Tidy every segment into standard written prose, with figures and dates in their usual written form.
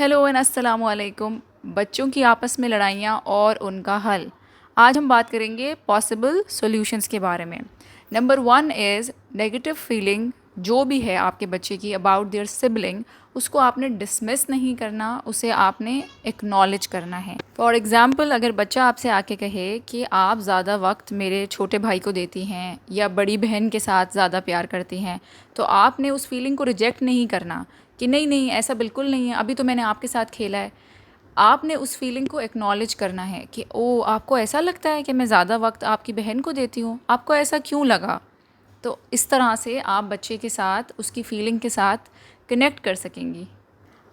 Hello and अस्सलाम वालेकुम। बच्चों की आपस में लड़ाइयाँ और उनका हल। आज हम बात करेंगे पॉसिबल सॉल्यूशंस के बारे में। Number one is negative feeling जो भी है आपके बच्चे की अबाउट देयर सिबलिंग, उसको आपने डिसमिस नहीं करना, उसे आपने एक्नॉलेज करना है। फॉर एग्ज़ाम्पल, अगर बच्चा आपसे आके कहे कि आप ज़्यादा वक्त मेरे छोटे भाई को देती हैं या बड़ी बहन के साथ ज़्यादा प्यार करती हैं, तो आपने उस फीलिंग को रिजेक्ट नहीं करना कि नहीं नहीं ऐसा बिल्कुल नहीं है, अभी तो मैंने आपके साथ खेला है। आपने उस फीलिंग को एक्नॉलेज करना है कि ओ, आपको ऐसा लगता है कि मैं ज़्यादा वक्त आपकी बहन को देती हूँ, आपको ऐसा क्यों लगा। तो इस तरह से आप बच्चे के साथ उसकी फीलिंग के साथ कनेक्ट कर सकेंगी।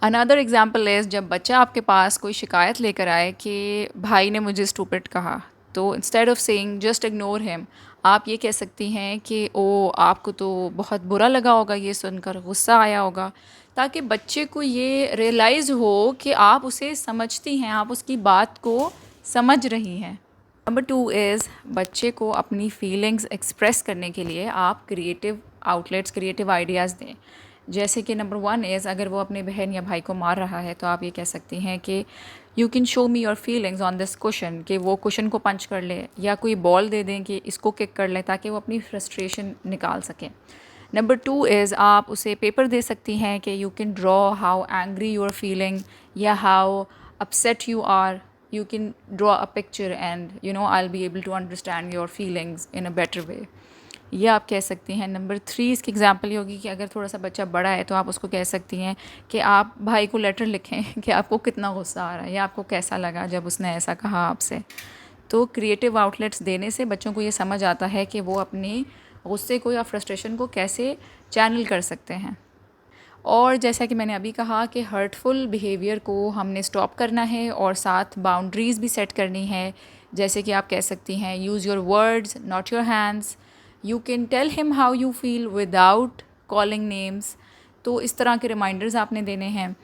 अनदर एग्जाम्पल इज़, जब बच्चा आपके पास कोई शिकायत लेकर आए कि भाई ने मुझे स्टूपिड कहा, तो instead of saying just ignore him, आप ये कह सकती हैं कि ओ, आपको तो बहुत बुरा लगा होगा ये सुनकर, गुस्सा आया होगा, ताकि बच्चे को ये रियलाइज़ हो कि आप उसे समझती हैं, आप उसकी बात को समझ रही हैं। नंबर टू इज़, बच्चे को अपनी फीलिंग्स एक्सप्रेस करने के लिए आप क्रिएटिव आउटलेट्स, क्रिएटिव आइडियाज़ दें। जैसे कि नंबर वन इज़, अगर वो अपने बहन या भाई को मार रहा है तो आप ये कह सकती हैं कि you can show me your feelings on this question, कि वो क्वेश्चन को पंच कर ले या कोई बॉल दे दें कि इसको किक कर ले, ताकि वो अपनी फ्रस्ट्रेशन निकाल सकें। नंबर टू इज़, आप उसे पेपर दे सकती हैं कि you can draw how angry you are feeling या how upset you are. You can draw a picture and I'll be able to understand your feelings in a better way. ये आप कह सकती हैं। नंबर थ्री, इसकी example ये होगी कि अगर थोड़ा सा बच्चा बड़ा है तो आप उसको कह सकती हैं कि आप भाई को लेटर लिखें कि आपको कितना गुस्सा आ रहा है या आपको कैसा लगा जब उसने ऐसा कहा आपसे। तो क्रिएटिव आउटलेट्स देने से बच्चों को ये समझ आता है कि वो अपनी गुस्से को या फ्रस्ट्रेशन को कैसे चैनल कर सकते हैं। और जैसा कि मैंने अभी कहा कि हर्टफुल बिहेवियर को हमने स्टॉप करना है और साथ बाउंड्रीज़ भी सेट करनी है। जैसे कि आप कह सकती हैं, use your words not your hands, you can tell him how you feel without calling names. तो इस तरह के रिमाइंडर्स आपने देने हैं।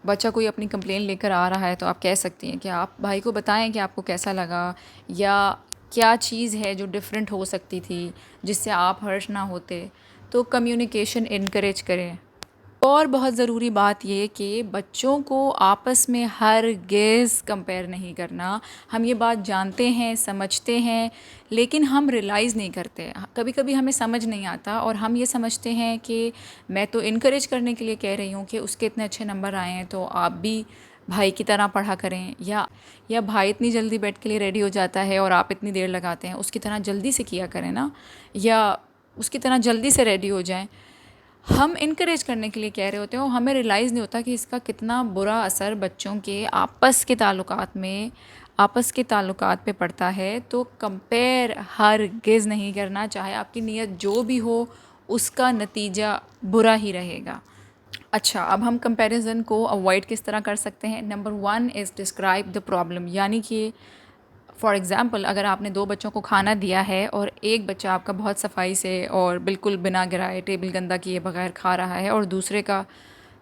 बच्चा कोई अपनी कंप्लेन लेकर आ रहा है तो आप कह सकती हैं कि आप भाई को बताएं कि आपको कैसा लगा या क्या चीज़ है जो डिफरेंट हो सकती थी जिससे आप हर्ट ना होते। तो कम्युनिकेशन इनकरेज करें। और बहुत ज़रूरी बात ये कि बच्चों को आपस में हरगिज़ कंपेयर नहीं करना। हम ये बात जानते हैं, समझते हैं, लेकिन हम रियलाइज़ नहीं करते। कभी कभी हमें समझ नहीं आता और हम ये समझते हैं कि मैं तो इनकरेज करने के लिए कह रही हूँ कि उसके इतने अच्छे नंबर आए हैं तो आप भी भाई की तरह पढ़ा करें, या भाई इतनी जल्दी बेड के लिए रेडी हो जाता है और आप इतनी देर लगाते हैं, उसकी तरह जल्दी से किया करें ना, या उसकी तरह जल्दी से रेडी हो जाएं। हम इनकरेज करने के लिए कह रहे होते हैं और हमें रियलाइज़ नहीं होता कि इसका कितना बुरा असर बच्चों के आपस के ताल्लुकात पे पड़ता है। तो कंपेयर हरगिज़ नहीं करना, चाहे आपकी नीयत जो भी हो, उसका नतीजा बुरा ही रहेगा। अच्छा, अब हम कंपैरिजन को अवॉइड किस तरह कर सकते हैं। Number one is describe the problem, यानी कि फॉर एग्ज़ाम्पल, अगर आपने दो बच्चों को खाना दिया है और एक बच्चा आपका बहुत सफाई से और बिल्कुल बिना गिराए टेबल गंदा किए बगैर खा रहा है और दूसरे का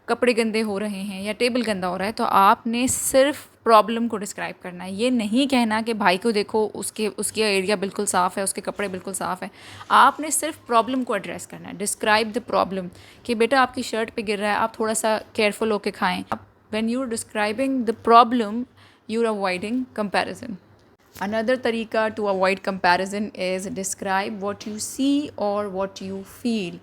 कपड़े गंदे हो रहे हैं या टेबल गंदा हो रहा है, तो आपने सिर्फ प्रॉब्लम को डिस्क्राइब करना है। ये नहीं कहना कि भाई को देखो, उसके एरिया बिल्कुल साफ़ है, उसके कपड़े बिल्कुल साफ़ है। आपने सिर्फ प्रॉब्लम को एड्रेस करना है। डिस्क्राइब द प्रॉब्लम, कि बेटा आपकी शर्ट पे गिर रहा है, आप थोड़ा सा केयरफुल होकर खाएँ। When you are describing the problem, you are avoiding comparison. Another तरीका to avoid comparison is describe what you see or what you feel.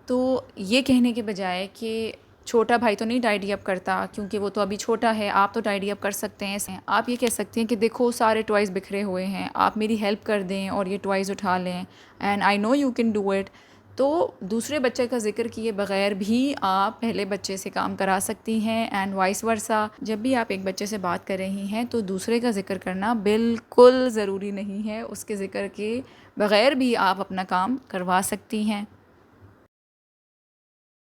तो ये कहने के बजाय कि छोटा भाई तो नहीं टाइडी अप करता क्योंकि वो तो अभी छोटा है, आप तो टाइडी अप कर सकते हैं, आप ये कह सकते हैं कि देखो सारे टॉयज़ बिखरे हुए हैं, आप मेरी हेल्प कर दें और ये टॉयज़ उठा लें, and I know you can do it. तो दूसरे बच्चे का जिक्र किए बगैर भी आप पहले बच्चे से काम करा सकती हैं, एंड वाइस वर्सा। जब भी आप एक बच्चे से बात कर रही हैं तो दूसरे का जिक्र करना बिल्कुल ज़रूरी नहीं है, उसके ज़िक्र के बगैर भी आप अपना काम करवा सकती हैं।